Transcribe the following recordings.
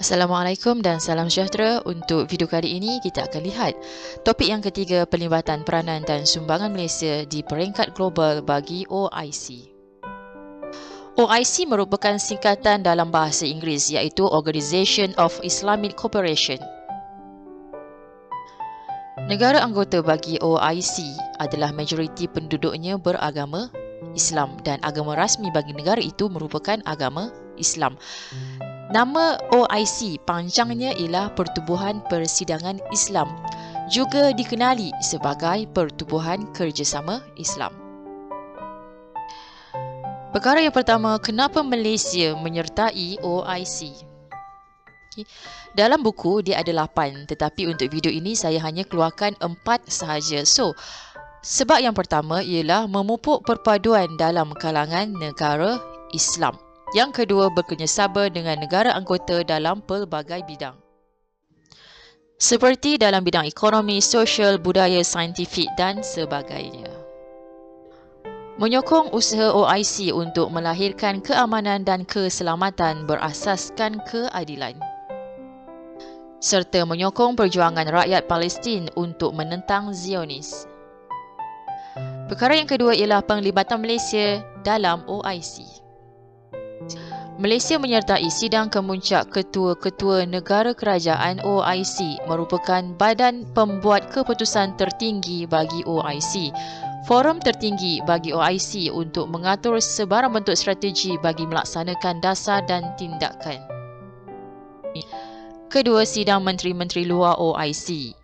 Assalamualaikum dan salam sejahtera. Untuk video kali ini kita akan lihat topik yang ketiga, pelibatan peranan dan sumbangan Malaysia di peringkat global bagi OIC. OIC merupakan singkatan dalam bahasa Inggeris iaitu Organisation of Islamic Cooperation. Negara anggota bagi OIC adalah majoriti penduduknya beragama Islam dan agama rasmi bagi negara itu merupakan agama Islam. Nama OIC panjangnya ialah Pertubuhan Persidangan Islam, juga dikenali sebagai Pertubuhan Kerjasama Islam. Perkara yang pertama, kenapa Malaysia menyertai OIC? Dalam buku dia ada 8, tetapi untuk video ini saya hanya keluarkan 4 sahaja. Sebab yang pertama ialah memupuk perpaduan dalam kalangan negara Islam. Yang kedua, bekerjasama dengan negara anggota dalam pelbagai bidang, seperti dalam bidang ekonomi, sosial, budaya, saintifik dan sebagainya. Menyokong usaha OIC untuk melahirkan keamanan dan keselamatan berasaskan keadilan, serta menyokong perjuangan rakyat Palestin untuk menentang Zionis. Perkara yang kedua ialah penglibatan Malaysia dalam OIC. Malaysia menyertai sidang kemuncak ketua-ketua negara kerajaan OIC, merupakan badan pembuat keputusan tertinggi bagi OIC, forum tertinggi bagi OIC untuk mengatur sebarang bentuk strategi bagi melaksanakan dasar dan tindakan. Kedua, sidang menteri-menteri luar OIC.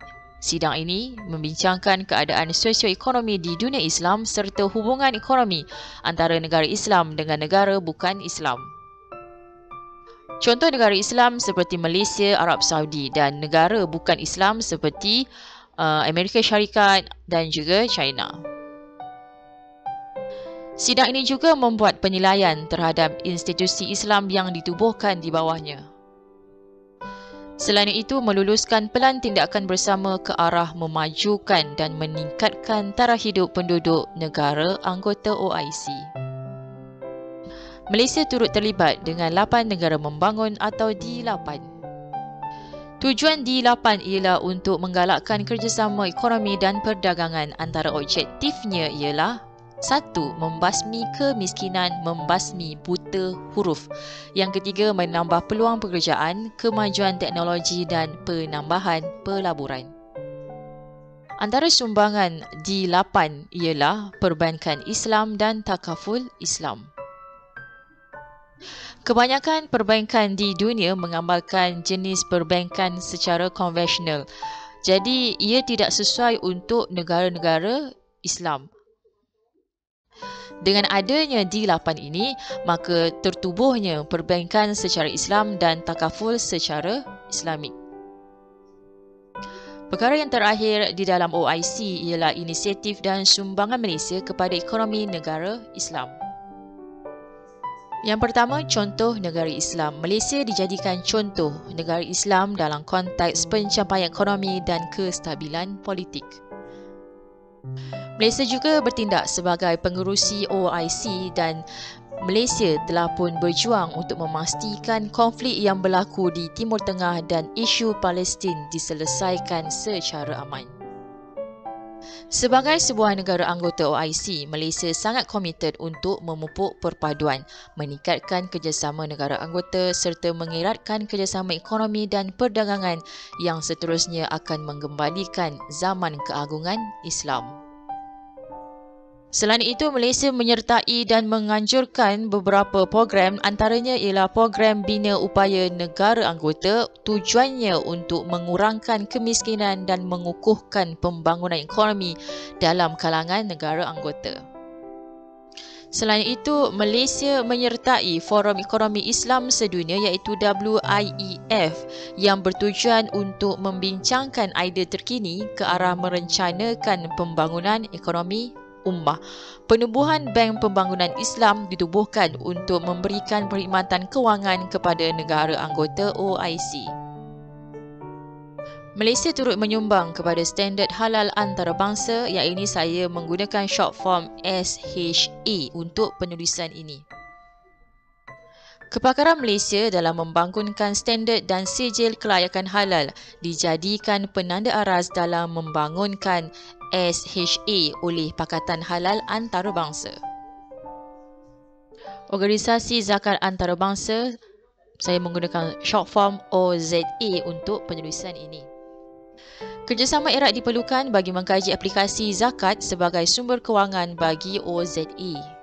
Sidang ini membincangkan keadaan sosioekonomi di dunia Islam serta hubungan ekonomi antara negara Islam dengan negara bukan Islam. Contoh negara Islam seperti Malaysia, Arab Saudi dan negara bukan Islam seperti Amerika Syarikat dan juga China. Sidang ini juga membuat penilaian terhadap institusi Islam yang ditubuhkan di bawahnya. Selain itu, meluluskan pelan tindakan bersama ke arah memajukan dan meningkatkan taraf hidup penduduk negara anggota OIC. Malaysia turut terlibat dengan 8 negara membangun atau D8. Tujuan D8 ialah untuk menggalakkan kerjasama ekonomi dan perdagangan. Antara objektifnya ialah 1. Membasmi kemiskinan, membasmi buta huruf. Yang ketiga, menambah peluang pekerjaan, kemajuan teknologi dan penambahan pelaburan. Antara sumbangan D8 ialah perbankan Islam dan takaful Islam. Kebanyakan perbankan di dunia mengamalkan jenis perbankan secara konvensional. Jadi, ia tidak sesuai untuk negara-negara Islam. Dengan adanya D8 ini, maka tertubuhnya perbankan secara Islam dan takaful secara Islamik. Perkara yang terakhir di dalam OIC ialah inisiatif dan sumbangan Malaysia kepada ekonomi negara Islam. Yang pertama, contoh negara Islam. Malaysia dijadikan contoh negara Islam dalam konteks pencapaian ekonomi dan kestabilan politik. Malaysia juga bertindak sebagai pengerusi OIC dan Malaysia telah pun berjuang untuk memastikan konflik yang berlaku di Timur Tengah dan isu Palestin diselesaikan secara aman. Sebagai sebuah negara anggota OIC, Malaysia sangat komited untuk memupuk perpaduan, meningkatkan kerjasama negara anggota serta mengeratkan kerjasama ekonomi dan perdagangan yang seterusnya akan mengembalikan zaman keagungan Islam. Selain itu, Malaysia menyertai dan menganjurkan beberapa program, antaranya ialah program Bina Upaya Negara Anggota, tujuannya untuk mengurangkan kemiskinan dan mengukuhkan pembangunan ekonomi dalam kalangan negara anggota. Selain itu, Malaysia menyertai Forum Ekonomi Islam Sedunia iaitu WIEF yang bertujuan untuk membincangkan idea terkini ke arah merencanakan pembangunan ekonomi ummah. Penubuhan Bank Pembangunan Islam ditubuhkan untuk memberikan perkhidmatan kewangan kepada negara anggota OIC. Malaysia turut menyumbang kepada standard halal antarabangsa, yang ini saya menggunakan short form SHA untuk penulisan ini. Kepakaran Malaysia dalam membangunkan standard dan sijil kelayakan halal dijadikan penanda aras dalam membangunkan SHA oleh Pakatan Halal Antarabangsa. Organisasi Zakat Antarabangsa, saya menggunakan short form OZA untuk penulisan ini. Kerjasama erat diperlukan bagi mengkaji aplikasi zakat sebagai sumber kewangan bagi OZA.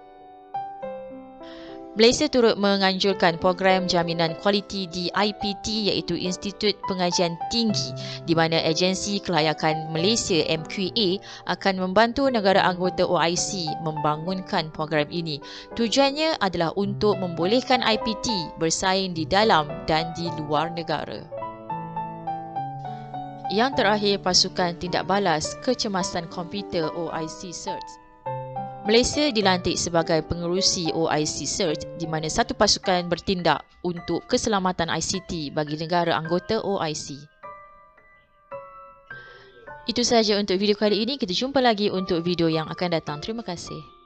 Malaysia turut menganjurkan program jaminan kualiti di IPT iaitu Institut Pengajian Tinggi di mana Agensi Kelayakan Malaysia MQA akan membantu negara anggota OIC membangunkan program ini. Tujuannya adalah untuk membolehkan IPT bersaing di dalam dan di luar negara. Yang terakhir, Pasukan Tindak Balas Kecemasan Komputer OIC CERT. Malaysia dilantik sebagai pengerusi OIC CERT di mana satu pasukan bertindak untuk keselamatan ICT bagi negara anggota OIC. Itu sahaja untuk video kali ini. Kita jumpa lagi untuk video yang akan datang. Terima kasih.